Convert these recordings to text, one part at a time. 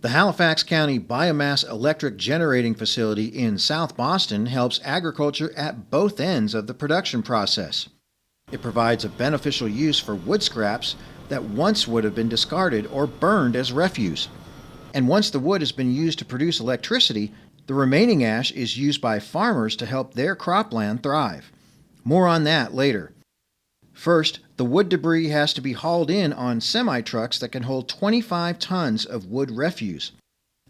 The Halifax County Biomass Electric Generating Facility in South Boston helps agriculture at both ends of the production process. It provides a beneficial use for wood scraps that once would have been discarded or burned as refuse. And once the wood has been used to produce electricity, the remaining ash is used by farmers to help their cropland thrive. More on that later. First, the wood debris has to be hauled in on semi-trucks that can hold 25 tons of wood refuse.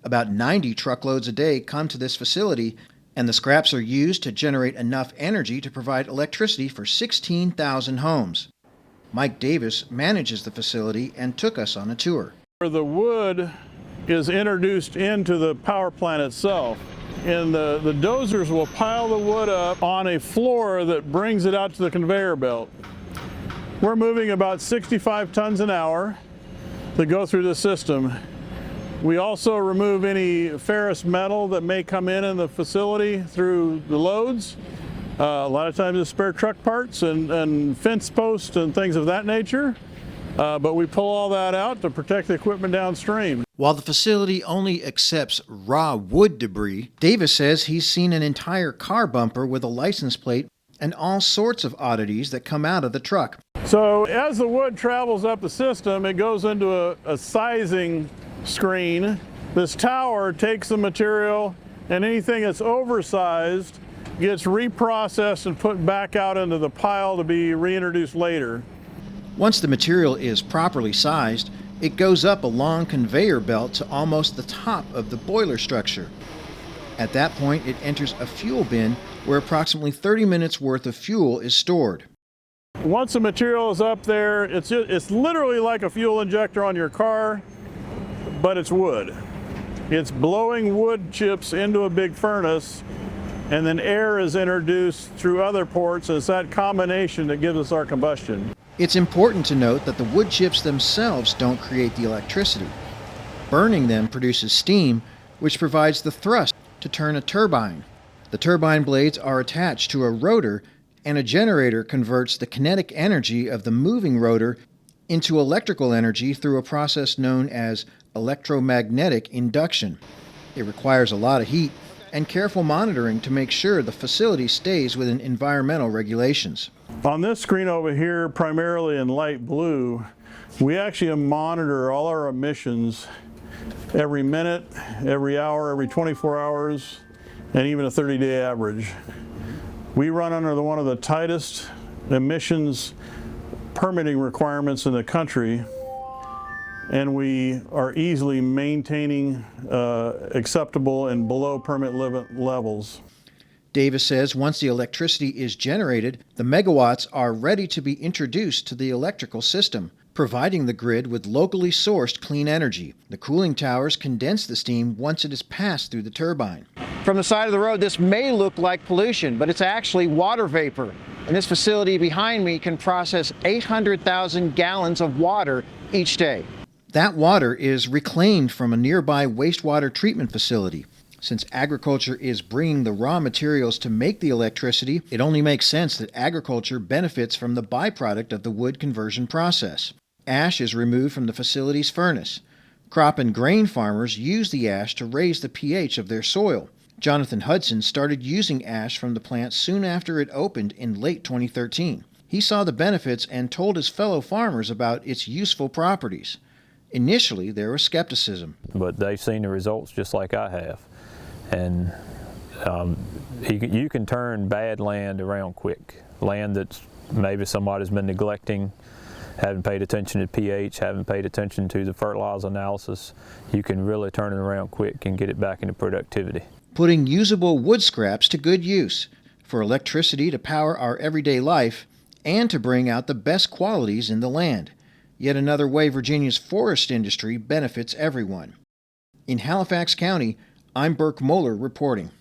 About 90 truckloads a day come to this facility, and the scraps are used to generate enough energy to provide electricity for 16,000 homes. Mike Davis manages the facility and took us on a tour. The wood is introduced into the power plant itself, and the dozers will pile the wood up on a floor that brings it out to the conveyor belt. We're moving about 65 tons an hour that go through the system. We also remove any ferrous metal that may come in the facility through the loads. A lot of times it's spare truck parts and fence posts and things of that nature. But we pull all that out to protect the equipment downstream. While the facility only accepts raw wood debris, Davis says he's seen an entire car bumper with a license plate and all sorts of oddities that come out of the truck. So as the wood travels up the system, it goes into a sizing screen. This tower takes the material, and anything that's oversized gets reprocessed and put back out into the pile to be reintroduced later. Once the material is properly sized, it goes up a long conveyor belt to almost the top of the boiler structure. At that point, it enters a fuel bin where approximately 30 minutes worth of fuel is stored. Once the material is up there, it's literally like a fuel injector on your car, but it's wood. It's blowing wood chips into a big furnace, and then air is introduced through other ports. It's that combination that gives us our combustion. It's important to note that the wood chips themselves don't create the electricity. Burning them produces steam, which provides the thrust to turn a turbine. The turbine blades are attached to a rotor, and a generator converts the kinetic energy of the moving rotor into electrical energy through a process known as electromagnetic induction. It requires a lot of heat and careful monitoring to make sure the facility stays within environmental regulations. On this screen over here, primarily in light blue, we actually monitor all our emissions every minute, every hour, every 24 hours, and even a 30-day average. We run under one of the tightest emissions permitting requirements in the country, and we are easily maintaining acceptable and below permit levels. Davis says once the electricity is generated, the megawatts are ready to be introduced to the electrical system, providing the grid with locally sourced clean energy. The cooling towers condense the steam once it is passed through the turbine. From the side of the road, this may look like pollution, but it's actually water vapor. And this facility behind me can process 800,000 gallons of water each day. That water is reclaimed from a nearby wastewater treatment facility. Since agriculture is bringing the raw materials to make the electricity, it only makes sense that agriculture benefits from the byproduct of the wood conversion process. Ash is removed from the facility's furnace. Crop and grain farmers use the ash to raise the pH of their soil. Jonathan Hudson started using ash from the plant soon after it opened in late 2013. He saw the benefits and told his fellow farmers about its useful properties. Initially, there was skepticism. But they've seen the results just like I have. And you can turn bad land around quick. Land that maybe somebody's been neglecting, haven't paid attention to pH, haven't paid attention to the fertilizer analysis. You can really turn it around quick and get it back into productivity. Putting usable wood scraps to good use for electricity to power our everyday life and to bring out the best qualities in the land. Yet another way Virginia's forest industry benefits everyone. In Halifax County, I'm BURKE MOELLER reporting.